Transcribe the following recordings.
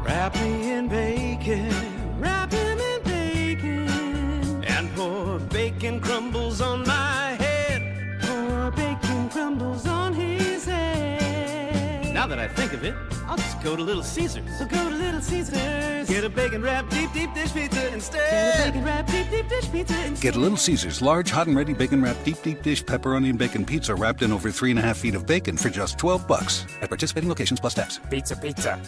Wrap me in bacon, wrap him in bacon, and pour bacon crumbles on my head. Pour bacon crumbles on his head. Now that I think of it, I'll just go to Little Caesars. So go to Little Caesars. Get a bacon wrap deep dish pizza instead. Get a bacon wrap deep dish pizza instead. Get a Little Caesars large, hot and ready bacon wrap deep dish pepperoni and bacon pizza wrapped in over 3.5 feet of bacon for just $12 at participating locations plus tax. Pizza.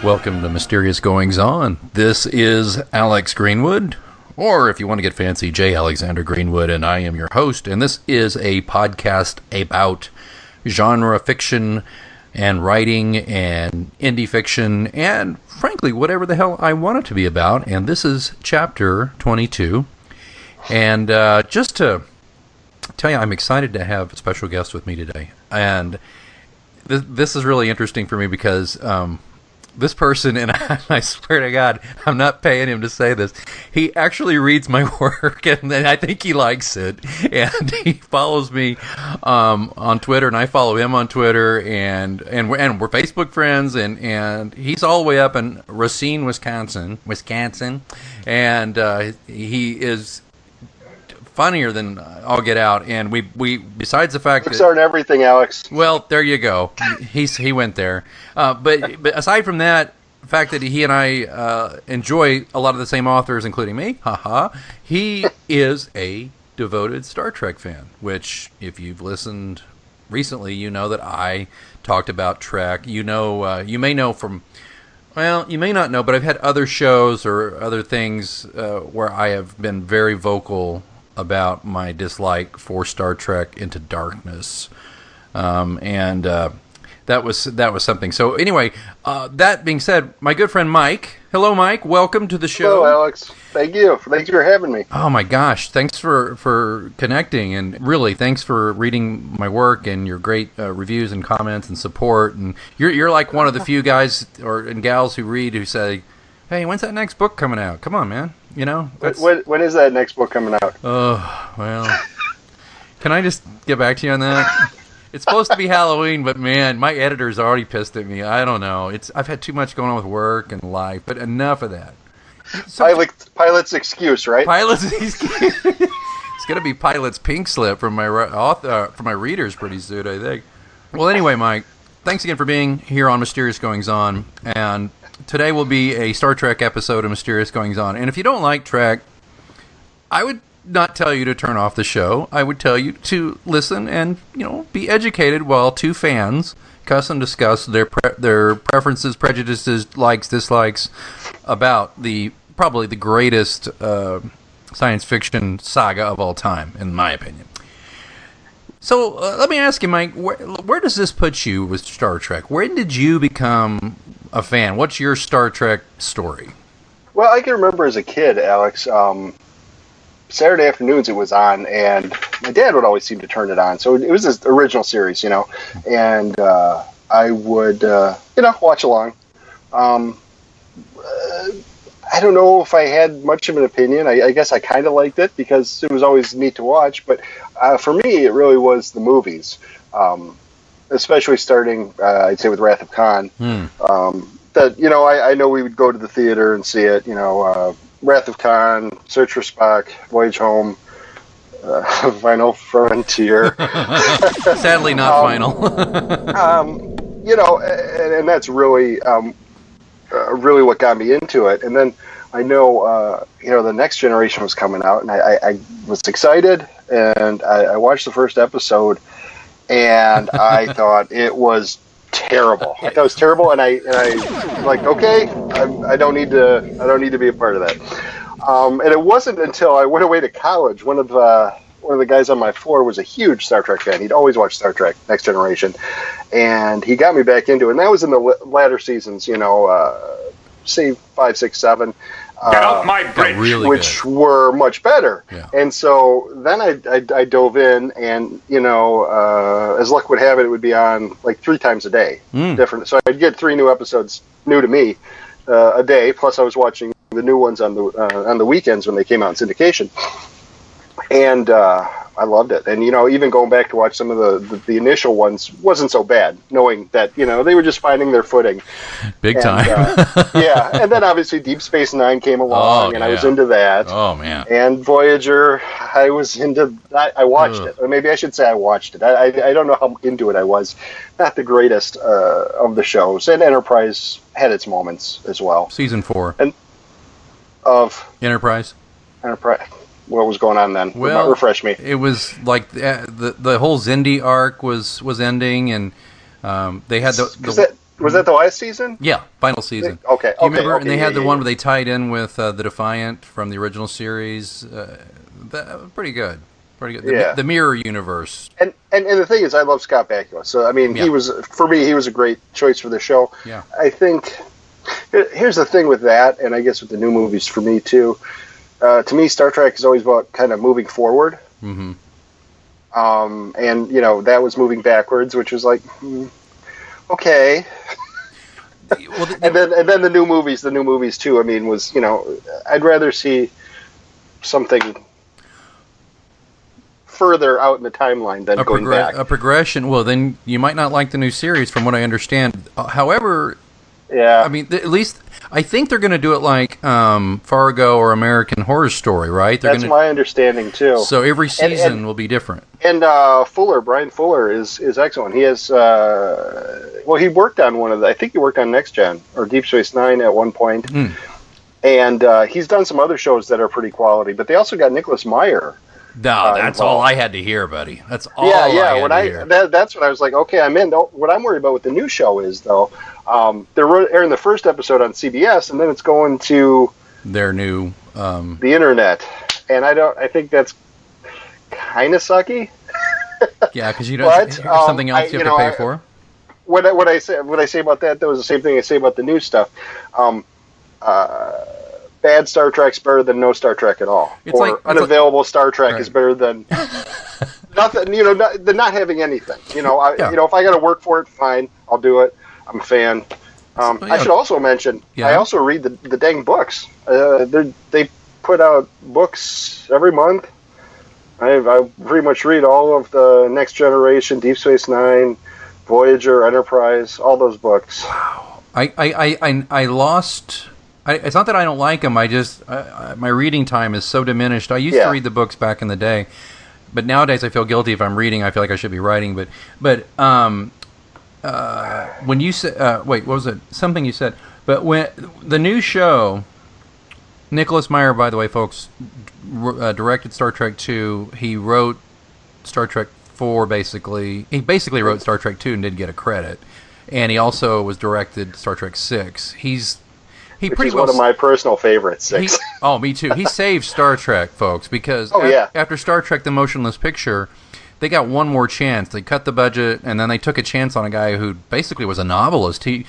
Welcome to Mysterious Goings On. This is Alex Greenwood, or if you want to get fancy, J. Alexander Greenwood, and I am your host. And this is a podcast about genre fiction and writing and indie fiction and, frankly, whatever the hell I want it to be about. And this is chapter 22. And just to tell you, I'm excited to have a special guest with me today. And this is really interesting for me because this person, and I swear to God, I'm not paying him to say this, he actually reads my work, and I think he likes it, and he follows me on Twitter, and I follow him on Twitter, and we're Facebook friends, and he's all the way up in Racine, Wisconsin, and he is funnier than I'll get out, and we besides the fact that aren't everything, Alex. Well, there you go. He went there. But aside from that, the fact that he and I enjoy a lot of the same authors, including me, he is a devoted Star Trek fan. Which, if you've listened recently, you know that I talked about Trek. You know, you may know from. Well, you may not know, but I've had other shows or other things where I have been very vocal about my dislike for Star Trek Into Darkness, and that was something. So anyway, that being said, my good friend Mike. Hello, Mike. Welcome to the show. Hello, Alex. Thank you. Thank you for having me. Oh my gosh, thanks for connecting, and really thanks for reading my work and your great reviews and comments and support. And you're like one of the few guys and gals who say, "Hey, when's that next book coming out? Come on, man." You know, when is that next book coming out? Oh, well, can I just get back to you on that? It's supposed to be Halloween, but man, my editor's already pissed at me. I don't know. I've had too much going on with work and life, but enough of that. Pilot's excuse, right? Pilot's excuse. It's gonna be Pilot's pink slip from my from my readers pretty soon, I think. Well, anyway, Mike, thanks again for being here on Mysterious Goings On, and today will be a Star Trek episode of Mysterious Goings On. And if you don't like Trek, I would not tell you to turn off the show. I would tell you to listen and, be educated while two fans cuss and discuss their preferences, prejudices, likes, dislikes about probably the greatest science fiction saga of all time, in my opinion. So let me ask you, Mike, where does this put you with Star Trek? When did you become a fan? What's your Star Trek story? Well, I can remember as a kid, Alex, Saturday afternoons it was on, and my dad would always seem to turn it on. So it was this original series, and I would, watch along. I don't know if I had much of an opinion. I guess I kind of liked it because it was always neat to watch. But for me, it really was the movies, especially starting, I'd say, with Wrath of Khan. That, I know we would go to the theater and see it, Wrath of Khan, Search for Spock, Voyage Home, Final Frontier. Sadly not final. And that's really what got me into it. And then I know, the Next Generation was coming out, and I was excited, and I watched the first episode, and I thought it was terrible. I thought it was terrible, and I like, okay, I don't need to be a part of that. And it wasn't until I went away to college. One of the guys on my floor was a huge Star Trek fan. He'd always watched Star Trek Next Generation, and he got me back into it. And that was in the latter seasons, say 5, 6, 7. Get off my bridge. Really which good. were much better. Yeah. And so then I dove in, and as luck would have it, it would be on like 3 times a day, different. So I'd get 3 new episodes, new to me, a day. Plus, I was watching the new ones on the weekends when they came out in syndication, and I loved it. And even going back to watch some of the initial ones wasn't so bad, knowing that they were just finding their footing. Big time. Yeah, and then obviously Deep Space Nine came along, and I was into that. Oh man. And Voyager, I was into that. I watched it, or maybe I should say I watched it. I don't know how into it I was. Not the greatest of the shows, and Enterprise had its moments as well. Season 4 and of Enterprise. What was going on then? Well, refresh me. It was like the whole Xindi arc was ending, and they had was that the last season? Yeah, final season. Okay. Do you remember? Okay, and they had the yeah. one where they tied in with the Defiant from the original series. Pretty good. Pretty good. Yeah. The Mirror Universe. And the thing is, I love Scott Bakula. So I mean, he was a great choice for the show. Yeah. I think here's the thing with that, and I guess with the new movies for me too. To me, Star Trek is always about kind of moving forward. Mm-hmm. And that was moving backwards, which was like, okay. Well, and then the new movies too. I mean, was I'd rather see something further out in the timeline than going back. A progression. Well, then you might not like the new series, from what I understand. However, yeah. I mean, at least I think they're going to do it like Fargo or American Horror Story, right? That's my understanding too. So every season will be different. And Brian Fuller is excellent. He has he worked on one of the. I think he worked on Next Gen or Deep Space Nine at one point, and he's done some other shows that are pretty quality. But they also got Nicholas Meyer. No, that's all I had to hear, buddy. That's all. Yeah. That's what I was like. Okay, I'm in. What I'm worried about with the new show is though, they're airing the first episode on CBS, and then it's going to their new the internet, and I think that's kind of sucky. Yeah, because you don't. Here's something else you have to pay for. What I say about that though is the same thing I say about the new stuff. Bad Star Trek's better than no Star Trek at all. Unavailable Star Trek is better than nothing. Than not having anything. If I got to work for it, fine, I'll do it. I'm a fan. I should also mention, I also read the dang books. They put out books every month. I pretty much read all of the Next Generation, Deep Space Nine, Voyager, Enterprise, all those books. Wow. I lost. It's not that I don't like them. I just my reading time is so diminished. I used to read the books back in the day, but nowadays I feel guilty if I'm reading. I feel like I should be writing. But when you said wait, what was it? Something you said. But when the new show, Nicholas Meyer, by the way, folks, directed Star Trek 2. He wrote Star Trek 4. He basically wrote Star Trek 2 and didn't get a credit. And he also was directed Star Trek 6. Which is one of my personal favorites. 6. Me too. He saved Star Trek, folks, because after Star Trek: The Motionless Picture, they got one more chance. They cut the budget, and then they took a chance on a guy who basically was a novelist. Did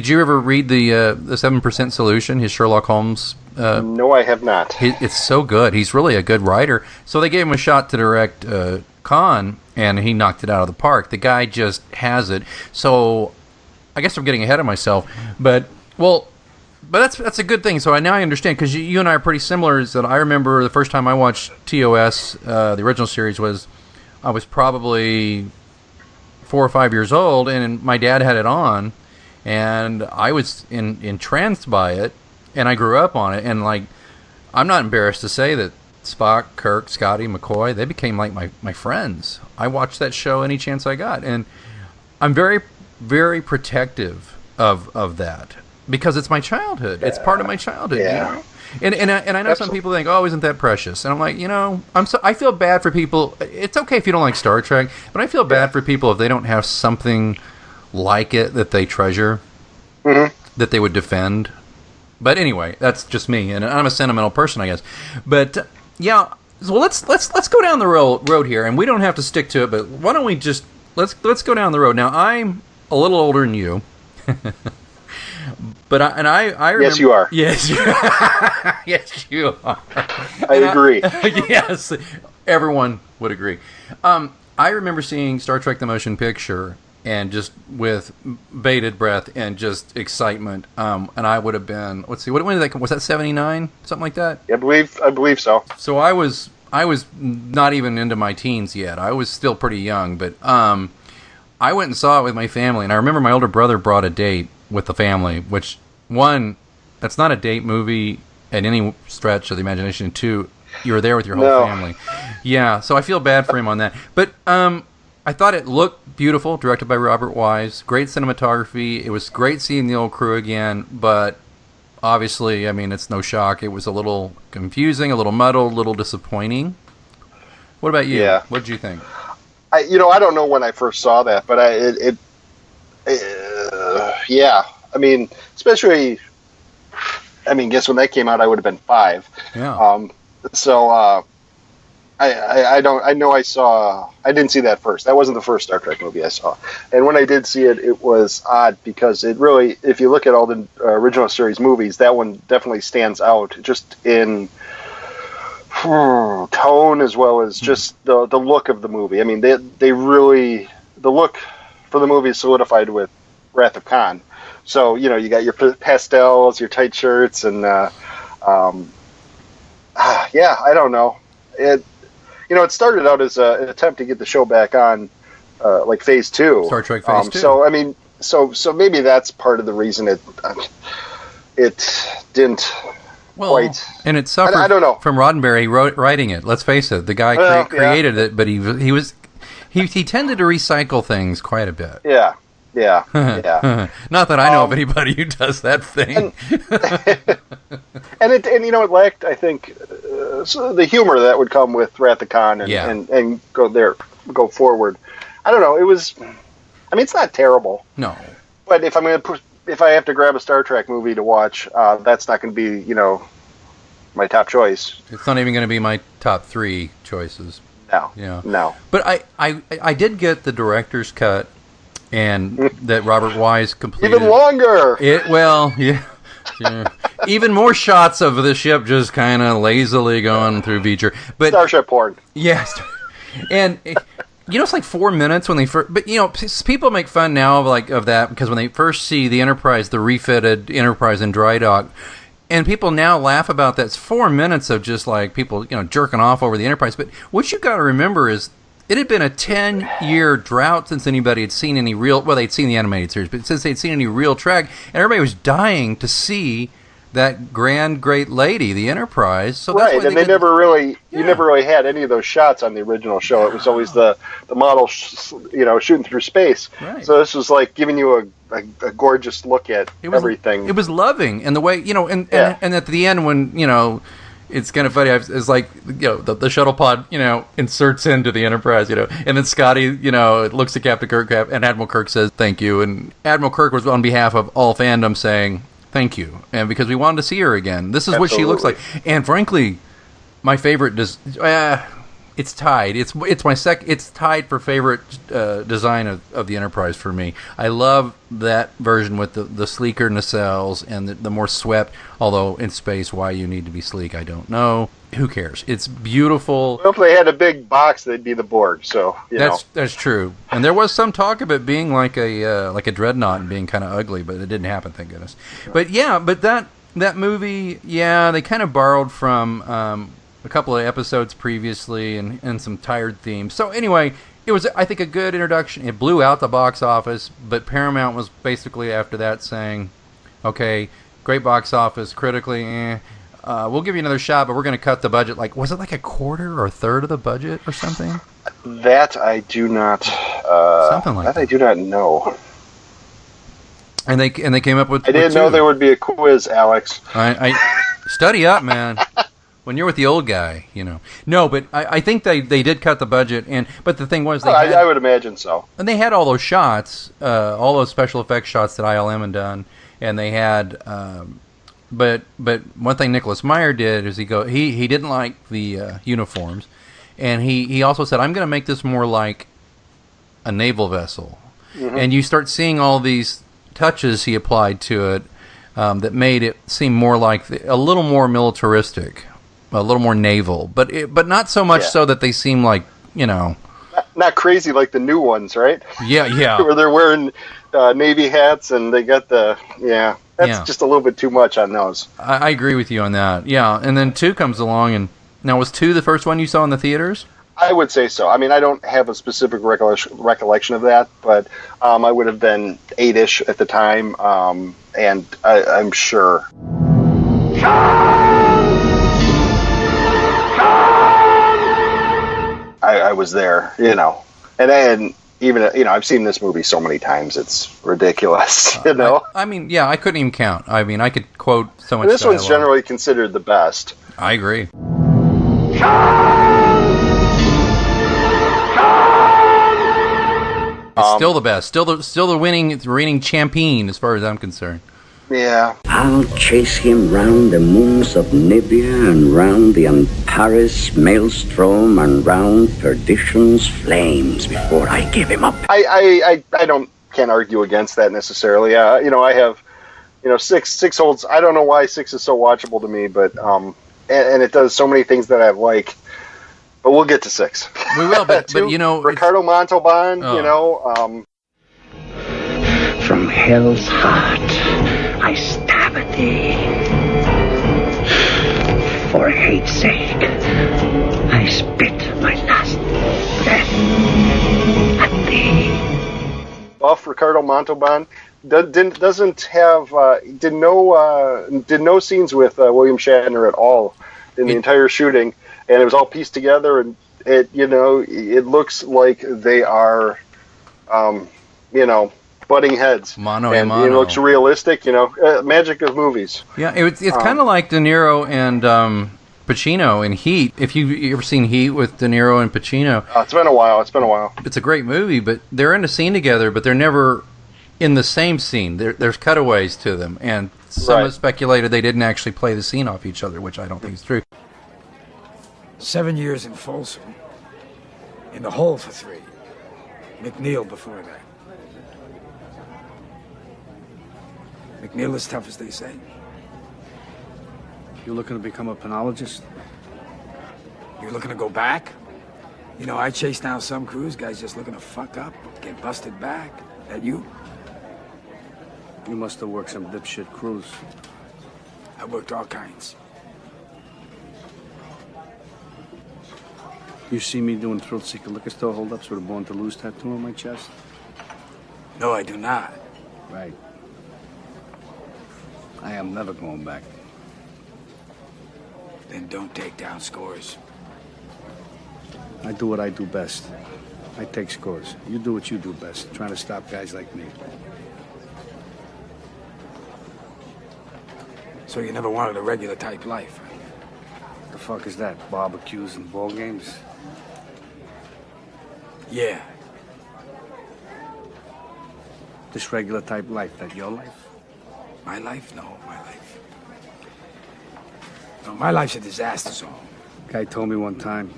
you ever read the 7% Solution? His Sherlock Holmes. No, I have not. It's so good. He's really a good writer. So they gave him a shot to direct Khan, and he knocked it out of the park. The guy just has it. So I guess I'm getting ahead of myself, but that's a good thing. So now I understand, because you and I are pretty similar. Is that I remember the first time I watched TOS, the original series, I was probably 4 or 5 years old, and my dad had it on, and I was entranced by it, and I grew up on it. And like, I'm not embarrassed to say that Spock, Kirk, Scotty, McCoy, they became like my friends. I watched that show any chance I got, and I'm very, very protective of that. Because it's my childhood. It's part of my childhood. Yeah. And I know some people think, oh, isn't that precious? And I'm like, I feel bad for people. It's okay if you don't like Star Trek, but I feel bad for people if they don't have something like it that they treasure. Mm-hmm. that they would defend. But anyway, that's just me, and I'm a sentimental person, I guess. But yeah, so let's go down the road here, and we don't have to stick to it. But why don't we just let's go down the road? Now I'm a little older than you, but I remember, yes, you are. Yes, yes, you are. I agree. Yes, everyone would agree. I remember seeing Star Trek: The Motion Picture, and just with bated breath and just excitement. And I would have been, let's see, when did that come? Was that 79? Something like that? I believe so. So I was not even into my teens yet. I was still pretty young, but I went and saw it with my family, and I remember my older brother brought a date with the family, which, one, that's not a date movie at any stretch of the imagination, and two, you were there with your whole family. Yeah, so I feel bad for him on that. But I thought it looked beautiful, directed by Robert Wise. Great cinematography. It was great seeing the old crew again, but obviously, I mean, it's no shock. It was a little confusing, a little muddled, a little disappointing. What about you? Yeah. What did you think? I don't know when I first saw that, but yeah. I mean, especially, guess when that came out, I would have been 5. Yeah. I didn't see that first. That wasn't the first Star Trek movie I saw. And when I did see it, it was odd because it really, if you look at all the original series movies, that one definitely stands out just in tone as well as just the look of the movie. I mean, they really, the look for the movie is solidified with Wrath of Khan. So, you got your pastels, your tight shirts, and yeah, I don't know. It started out as an attempt to get the show back on, like Phase 2. Star Trek Phase 2. So maybe that's part of the reason it didn't quite. And it suffered I don't know. from Roddenberry writing it. Let's face it, the guy created it, but he tended to recycle things quite a bit. Yeah. Yeah. Not that I know of anybody who does that thing. And it lacked, I think, the humor that would come with Wrath of Khan and go forward. I don't know. It was. I mean, it's not terrible. No. But if I have to grab a Star Trek movie to watch, that's not going to be my top choice. It's not even going to be my top 3 choices. No. Yeah. No. But I did get the director's cut. And that Robert Wise completed. Even longer! Yeah. Even more shots of the ship just kind of lazily going through Beecher. But Starship porn. Yes. And, it's like 4 minutes when they first... But, people make fun now of that because when they first see the Enterprise, the refitted Enterprise in dry dock, and people now laugh about that. It's 4 minutes of just like people, jerking off over the Enterprise. But what you got to remember is it had been a 10-year drought since anybody had seen any real... Well, they'd seen the animated series, but since they'd seen any real Trek, and everybody was dying to see that grand, great lady, the Enterprise. So that's right, and they never really... You never really had any of those shots on the original show. It was always the model, shooting through space. Right. So this was like giving you a gorgeous look at everything. It was loving, and the way, and at the end when, it's kind of funny. It's like, the shuttle pod, inserts into the Enterprise, and then Scotty, looks at Captain Kirk, and Admiral Kirk says thank you, and Admiral Kirk was on behalf of all fandom saying thank you, and because we wanted to see her again. This is what she looks like, and frankly, my favorite it's tied. It's tied for favorite design of the Enterprise for me. I love that version with the sleeker nacelles and the more swept. Although in space, why you need to be sleek, I don't know. Who cares? It's beautiful. Well, if they had a big box, they'd be the Borg. So that's true. And there was some talk of it being like a dreadnought and being kind of ugly, but it didn't happen. Thank goodness. But that movie, they kind of borrowed from. A couple of episodes previously and some tired themes. So anyway, it was, I think, a good introduction. It blew out the box office, but Paramount was basically after that saying, okay, great box office, critically, we'll give you another shot, but we're going to cut the budget. Like, was it like a quarter or a third of the budget or something? That I do not... something like that. I do not know. And they came up with... I didn't know there would be a quiz, Alex. I study up, man. When you're with the old guy, No, but I think they did cut the budget, but the thing was I would imagine so. And they had all those shots, all those special effects shots that ILM had done, and they had. But one thing Nicholas Meyer did is he didn't like the uniforms, and he also said, I'm going to make this more like a naval vessel. And you start seeing all these touches he applied to it that made it seem more like a little more militaristic, a little more naval, but not so much so that they seem like, not crazy like the new ones, right? Yeah. Where they're wearing Navy hats and they got that's just a little bit too much on those. I agree with you on that. Yeah, and then 2 comes along, and now was 2 the first one you saw in the theaters? I would say so. I mean, I don't have a specific recollection of that, but I would have been 8-ish at the time, and I'm sure. I was there, and then even I've seen this movie so many times, it's ridiculous, I mean, I couldn't even count. I mean, I could quote so much. And this one's generally considered the best. I agree. It's still the best. Still the reigning champion as far as I'm concerned. Yeah. I'll chase him round the moons of Nibia and round the Antares maelstrom and round perdition's flames before I give him up. I can't argue against that necessarily. I have, six holds. I don't know why 6 is so watchable to me, but and it does so many things that I like. But we'll get to 6. We will, but Ricardo Montalban, From hell's heart, I stab at thee. For hate's sake, I spit my last breath at thee. Buff Ricardo Montalban doesn't have did no scenes with William Shatner at all in the entire shooting, and it was all pieced together, and it looks like they are butting heads. Mano and mano. It looks realistic, magic of movies. Yeah, it's kind of like De Niro and Pacino in Heat. If you ever seen Heat with De Niro and Pacino. It's been a while. It's a great movie, but they're in a scene together, but they're never in the same scene. There's cutaways to them, and some have speculated they didn't actually play the scene off each other, which I don't think is true. 7 years in Folsom. In the hole for 3. McNeil before that. McNeil is tough as they say. You looking to become a penologist? You're looking to go back? I chase down some crews, guys just looking to fuck up, get busted back. That you? You must have worked some dipshit crews. I worked all kinds. You see me doing thrill-seeker liquor store holdups with a Born to Lose tattoo on my chest? No, I do not. Right. I am never going back. Then don't take down scores. I do what I do best. I take scores. You do what you do best, trying to stop guys like me. So you never wanted a regular type life, right? The fuck is that? Barbecues and ball games? Yeah. This regular type life, that your life? My life? No, my life. No, my life's a disaster zone. Guy told me one time,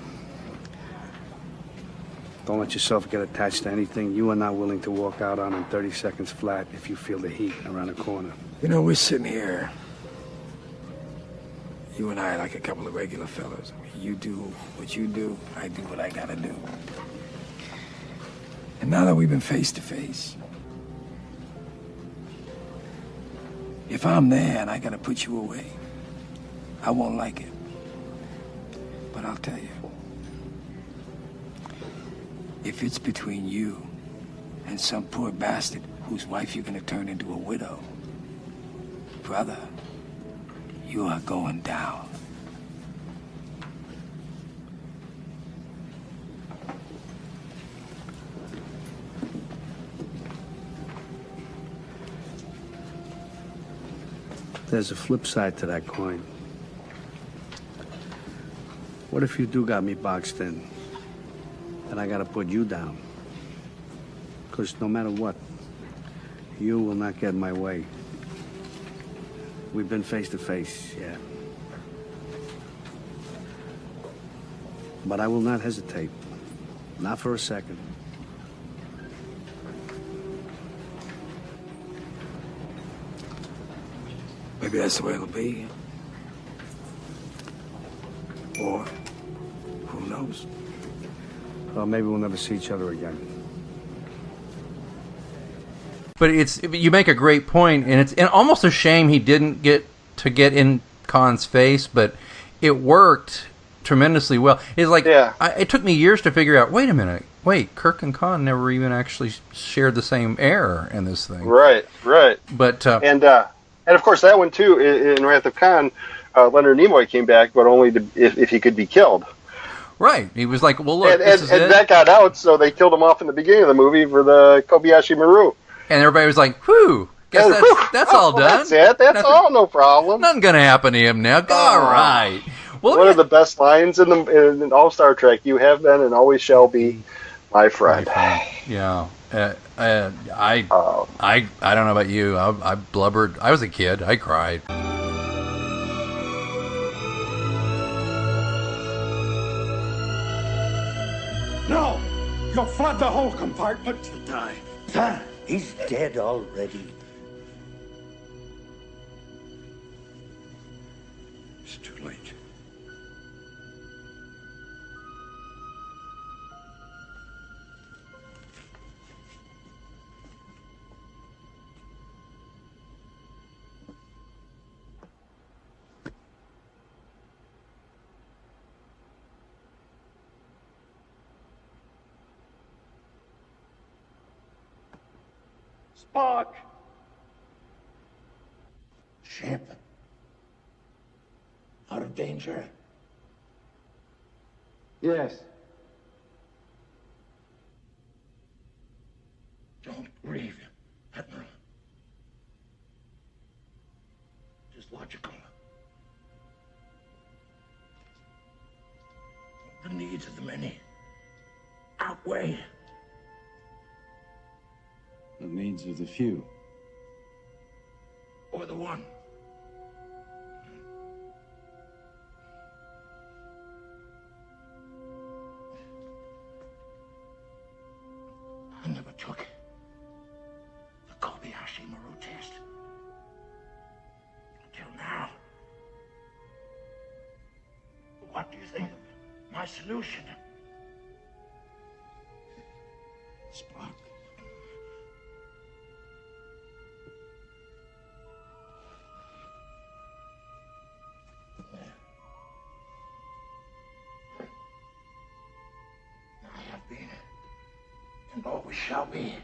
don't let yourself get attached to anything you are not willing to walk out on in 30 seconds flat if you feel the heat around the corner. We're sitting here. You and I are like a couple of regular fellas. You do what you do, I do what I gotta do. And now that we've been face to face, if I'm there and I gotta put you away, I won't like it. But I'll tell you, if it's between you and some poor bastard whose wife you're gonna turn into a widow, brother, you are going down. There's a flip side to that coin. What if you do got me boxed in, and I gotta put you down? Because no matter what, you will not get in my way. We've been face to face, yeah. But I will not hesitate. Not for a second. Maybe that's the way it'll be. Or, who knows? Well, maybe we'll never see each other again. But you make a great point, and it's almost a shame he didn't get in Khan's face, but it worked tremendously well. It's like, it took me years to figure out, wait a minute, Kirk and Khan never even actually shared the same air in this thing. Right. But and of course that one too, in Wrath of Khan, Leonard Nimoy came back, but only if he could be killed. Right. He was like, well, look, and that got out, so they killed him off in the beginning of the movie for the Kobayashi Maru. And everybody was like, whew, guess that's all done. That's it. That's all, no problem. Nothing going to happen to him now. All right. Well, one of the best lines in all Star Trek, "You have been and always shall be my friend." Yeah. I don't know about you. I blubbered. I was a kid. I cried. No! You'll flood the whole compartment. He'll die. He's dead already. It's too late. Spock! Ship. Out of danger. Yes. Don't grieve, Admiral. It is logical. The needs of the many outweigh The needs of the few. or the one. I never took the Kobayashi Maru test until now. What do you think of my solution? Spock. I have been, and always shall be,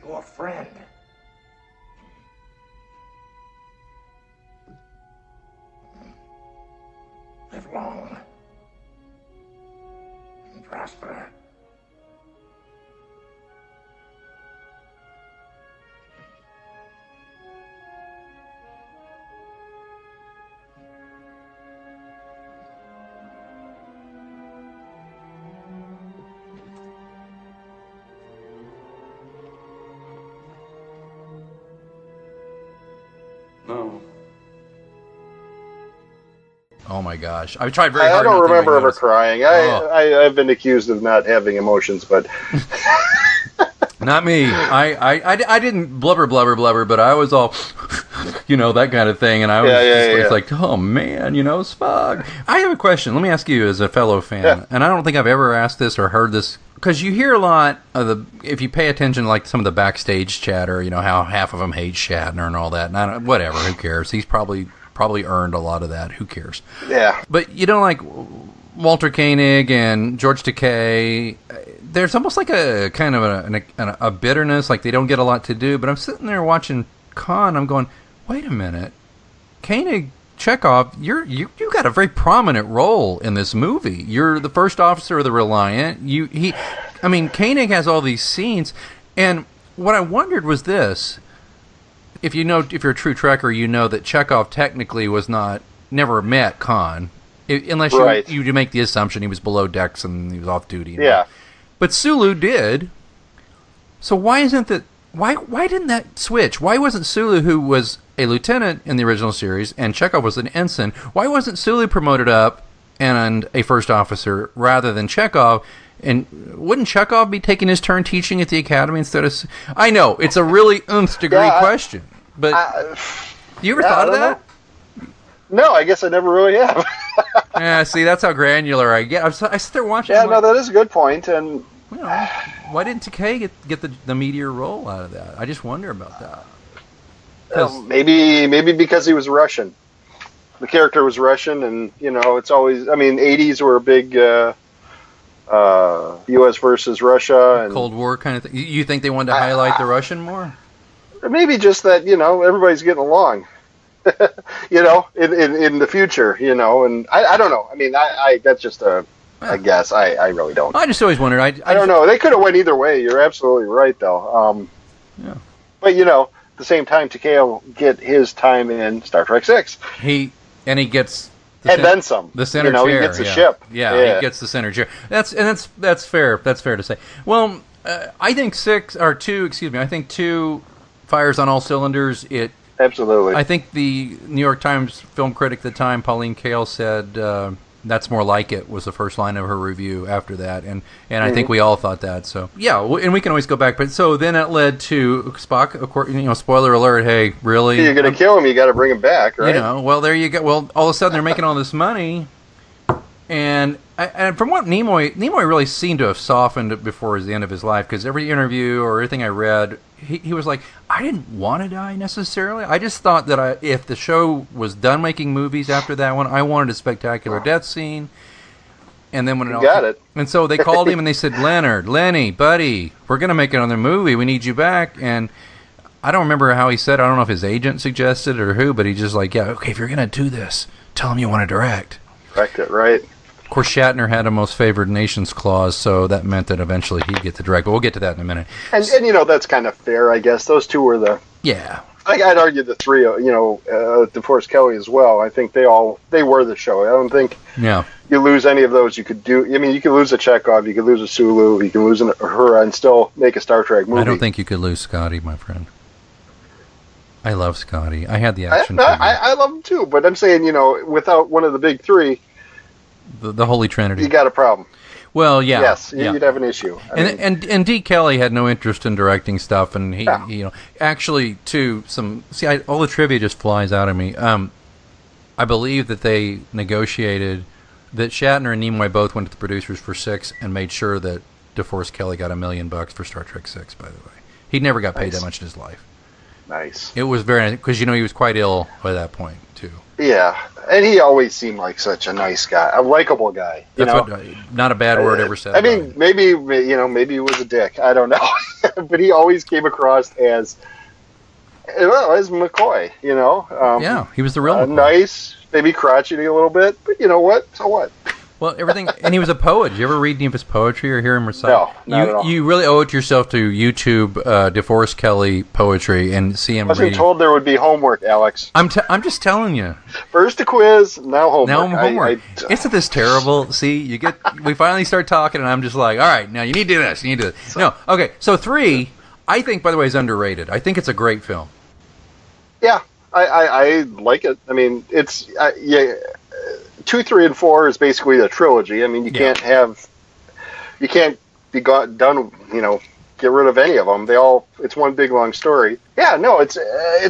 your friend. Live long and prosper. No. Oh my gosh. I tried very hard. I don't not to remember make ever notice. crying. I've been accused of not having emotions, but Not me. I didn't blubber, but I was all, that kind of thing. And I was it's like, oh man, Spock. I have a question. Let me ask you as a fellow fan. And I don't think I've ever asked this or heard this. Because you hear a lot of if you pay attention, like some of the backstage chatter, how half of them hate Shatner and all that. And whatever, who cares? He's probably earned a lot of that. Who cares? yeah. But like Walter Koenig and George Takei, there's almost like a kind of a bitterness, like they don't get a lot to do. But I'm sitting there watching Khan, I'm going, wait a minute, Koenig, Chekhov, you got a very prominent role in this movie. You're the first officer of the Reliant. Koenig has all these scenes, and what I wondered was this: if you're a true Trekker, you know that Chekhov technically never met Khan, unless you make the assumption he was below decks and he was off duty. Yeah. But Sulu did. So why didn't that switch? Why wasn't Sulu, who was a lieutenant in the original series, and Chekhov was an ensign. Why wasn't Sulu promoted up and a first officer rather than Chekhov? And wouldn't Chekhov be taking his turn teaching at the academy instead of... I know, it's a really nth degree question, but you ever thought of that? No, I guess I never really have. Yeah, see, that's how granular I get. I sit there watching... Yeah, no, that is a good point, and... why didn't Takei get the meteor role out of that? I just wonder about that. Maybe because he was Russian. The character was Russian, and, it's always... I mean, 80s were a big... U.S. versus Russia. And Cold War kind of thing. You think they wanted to highlight the Russian more? Maybe just that, everybody's getting along. In the future, and I don't know. I mean, I that's just a guess. I really don't. I just always wondered. I don't know. They could have went either way. You're absolutely right, though. Yeah. But, at the same time, Takei will get his time in Star Trek 6. He gets... then some. The center chair. He gets a ship. Yeah, he gets the center chair. That's fair. That's fair to say. Well, I think 2 fires on all cylinders. Absolutely. I think the New York Times film critic at the time, Pauline Kael, said that's more like it was the first line of her review after that, and I think we all thought that. So yeah, and we can always go back. But so then it led to Spock. Of course, spoiler alert. Hey, really? You're gonna kill him. You got to bring him back, right? Well, there you go. Well, all of a sudden they're making all this money, and from what Nimoy really seemed to have softened before the end of his life, because every interview or everything I read, he was like, I didn't want to die necessarily. I just thought that if the show was done making movies after that one, I wanted a spectacular death scene. And then when it so they called him and they said, Lenny, buddy, we're going to make another movie. We need you back. And I don't remember how he said. I don't know if his agent suggested it or who, but he just like, yeah, okay, if you're going to do this, tell him you want to direct. Direct it, right. Of course, Shatner had a most favored nations clause, so that meant that eventually he'd get to direct. But we'll get to that in a minute. And that's kind of fair, I guess. Those two were the... Yeah. I'd argue the three, DeForest Kelley as well. I think they were the show. I don't think you lose any of those. You could you could lose a Chekhov, you could lose a Sulu, you can lose a Uhura and still make a Star Trek movie. I don't think you could lose Scotty, my friend. I love Scotty. I had the action I love him too, but I'm saying, without one of the big three... The Holy Trinity. You got a problem. Well, yeah. Yes, you'd have an issue. And D. Kelly had no interest in directing stuff, and he actually, too, all the trivia just flies out of me. I believe that they negotiated that Shatner and Nimoy both went to the producers for 6 and made sure that DeForest Kelley got $1 million for Star Trek 6, by the way. He never got paid that much in his life. Nice. It was very, because, he was quite ill by that point, too. Yeah, and he always seemed like such a nice guy, a likable guy. Not a bad word ever said. I mean, maybe he was a dick. I don't know, but he always came across as McCoy. Yeah, he was the real McCoy. Nice, maybe crotchety a little bit, but you know what? So what? Well, everything, and he was a poet. Did you ever read any of his poetry or hear him recite? No, not at all. You really owe it to yourself to YouTube DeForest Kelley poetry and see him reading. I wasn't told there would be homework, Alex. I'm just telling you. First a quiz, now homework. Now homework. Isn't this terrible? See, we finally start talking, and I'm just like, all right, now you need to do this. You need to do this. No, okay. So 3, I think, by the way, is underrated. I think it's a great film. Yeah, I like it. I mean, it's 2, 3, and 4 is basically a trilogy. I mean, you can't be done. Get rid of any of them. It's one big long story. Yeah, no, it's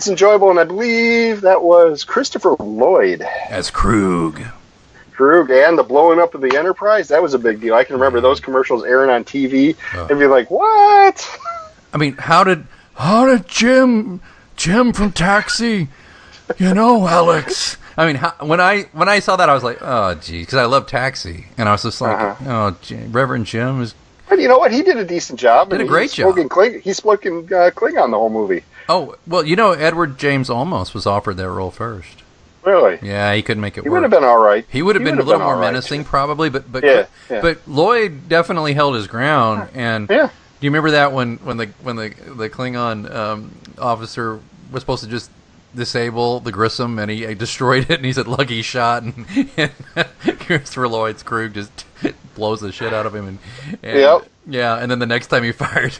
enjoyable, and I believe that was Christopher Lloyd as Krug. And the blowing up of the Enterprise. That was a big deal. I can remember those commercials airing on TV and be like, "What?" I mean, how did Jim from Taxi? Alex. I mean, when I saw that, I was like, oh, geez, because I love Taxi, and I was just like, Reverend Jim is. But you know what? He did a decent job. Did a great job. He spoke in Klingon the whole movie. Oh well, Edward James Olmos was offered that role first. Really? Yeah, he couldn't make it work. He would have been all right. He would have been a little more menacing, probably, but Lloyd definitely held his ground. And do you remember that when the Klingon officer was supposed to just disable the Grissom, and he destroyed it, and he said lucky shot, and Christopher Lloyd's crew just blows the shit out of him, and then the next time he fired,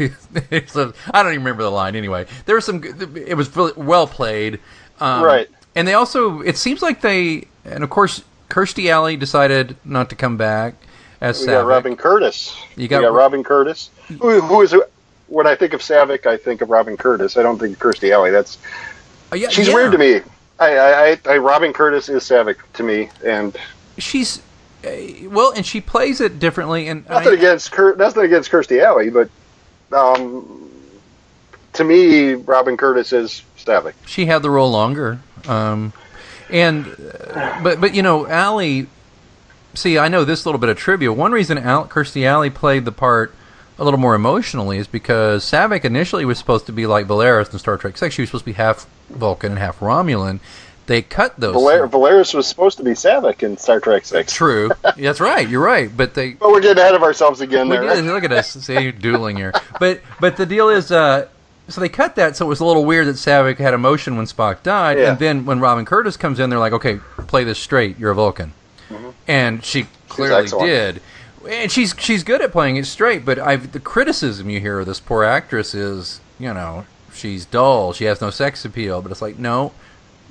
so I don't even remember the line. Anyway, there was it was well played. Right. And they also, it seems like and of course, Kirstie Alley decided not to come back as We Saavik. got Robin Curtis. You got Robin Curtis, who is, when I think of Saavik, I think of Robin Curtis. I don't think of Kirstie Alley. She's weird to me. Robin Curtis is Saavik to me, and she's and she plays it differently. And nothing against Kirstie Alley, but to me, Robin Curtis is Saavik. She had the role longer, but Alley. See, I know this little bit of trivia. One reason Kirstie Alley played the part a little more emotionally is because Saavik initially was supposed to be like Valeris in Star Trek 6. She was supposed to be half Vulcan and half Romulan. They cut those. Valeris was supposed to be Saavik in Star Trek 6. True. That's right. You're right. But we're getting ahead of ourselves again there. Look at us. See, dueling here. But the deal is, so they cut that, so it was a little weird that Saavik had emotion when Spock died. Yeah. And then when Robin Curtis comes in, they're like, okay, play this straight. You're a Vulcan. Mm-hmm. And she clearly did. And she's good at playing it straight, but the criticism you hear of this poor actress is, she's dull, she has no sex appeal, but it's like, no,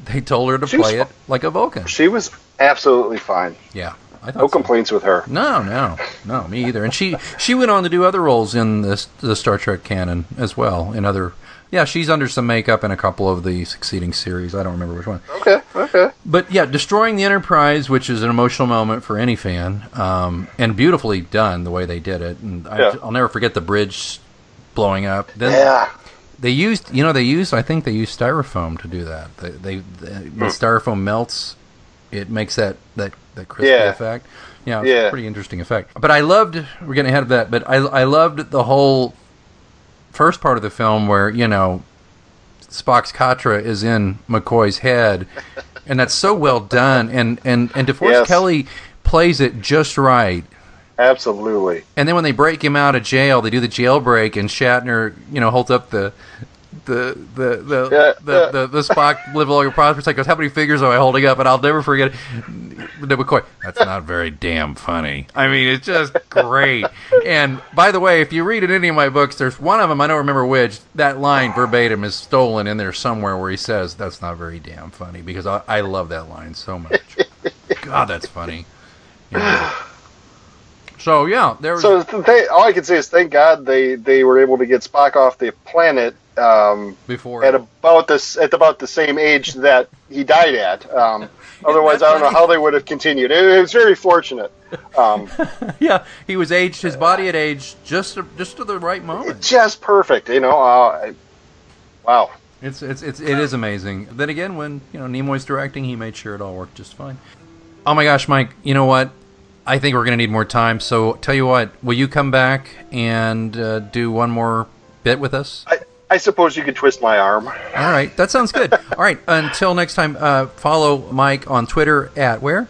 they told her to play it like a Vulcan. She was absolutely fine. Yeah. I thought no complaints with her. No, me either. And she went on to do other roles in the Star Trek canon as well, in other... Yeah, she's under some makeup in a couple of the succeeding series. I don't remember which one. Okay. But yeah, destroying the Enterprise, which is an emotional moment for any fan, and beautifully done the way they did it. And I'll never forget the bridge blowing up. Then they used styrofoam to do that. When styrofoam melts, it makes that crispy effect. Yeah, it's a pretty interesting effect. But I loved, we're getting ahead of that, but I loved the whole first part of the film where, Spock's Katra is in McCoy's head, and that's so well done, and DeForest Kelley plays it just right. Absolutely. And then when they break him out of jail, they do the jailbreak, and Shatner, holds up the Spock live along prosperous. Like, goes, how many figures am I holding up? And I'll never forget it. McCoy, that's not very damn funny. I mean, it's just great. And by the way, if you read in any of my books, there's one of them, I don't remember which, that line verbatim is stolen in there somewhere where he says, that's not very damn funny, because I love that line so much. God, that's funny. So yeah, all I can say is thank God they were able to get Spock off the planet before at about the same age that he died at. Otherwise, I don't know how they would have continued. It was very fortunate. Yeah, he was aged. His body had aged just to the right moment. Just perfect. Wow. It is amazing. Then again, when Nimoy's directing, he made sure it all worked just fine. Oh my gosh, Mike! You know what? I think we're going to need more time. So tell you what, will you come back and do one more bit with us? I suppose you could twist my arm. All right, that sounds good. All right, until next time, follow Mike on Twitter at where?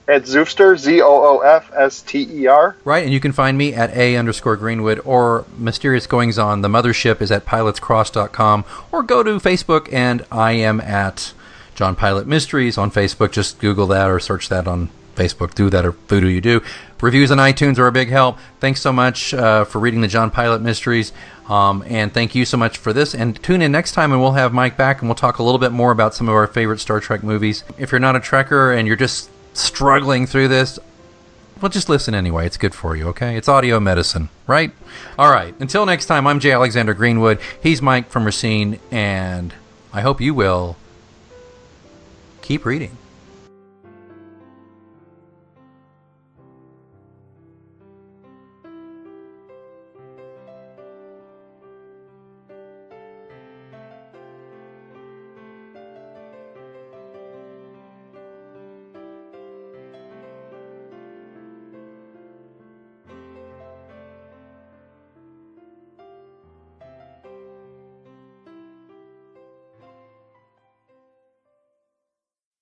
At Zoofster, Zoofster. Right, and you can find me at @A_Greenwood, or Mysterious Goings On. The mothership is at pilotscross.com, or go to Facebook, and I am at John Pilot Mysteries on Facebook. Just Google that or search that on Facebook. Do that or voodoo you do. Reviews on iTunes are a big help. Thanks so much for reading the John Pilot Mysteries. And thank you so much for this. And tune in next time and we'll have Mike back and we'll talk a little bit more about some of our favorite Star Trek movies. If you're not a Trekker and you're just struggling through this, well, just listen anyway. It's good for you, okay? It's audio medicine, right? All right. Until next time, I'm J. Alexander Greenwood. He's Mike from Racine. And I hope you will keep reading.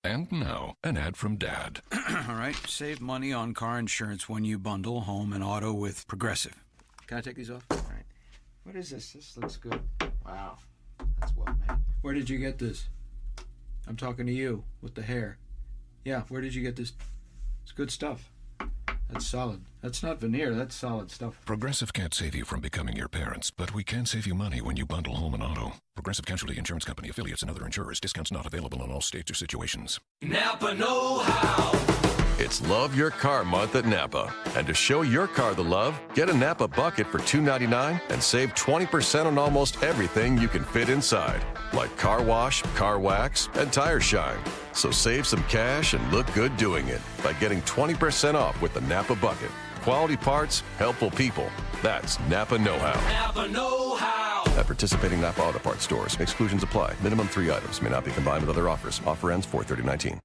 And now, an ad from Dad. All right, save money on car insurance when you bundle home and auto with Progressive. Can I take these off? All right. What is this? This looks good. Wow, that's well made. Where did you get this? I'm talking to you with the hair. Yeah, where did you get this? It's good stuff. That's That's solid. That's not veneer. That's solid stuff. Progressive can't save you from becoming your parents, but we can save you money when you bundle home and auto. Progressive Casualty Insurance Company, affiliates, and other insurers. Discounts not available in all states or situations. Napa know-how. It's Love Your Car Month at Napa. And to show your car the love, get a Napa bucket for $2.99 and save 20% on almost everything you can fit inside, like car wash, car wax, and tire shine. So save some cash and look good doing it by getting 20% off with the Napa bucket. Quality parts, helpful people. That's Napa know-how. Napa know-how. At participating Napa Auto Parts stores, exclusions apply. Minimum 3 items may not be combined with other offers. Offer ends 4/30/19.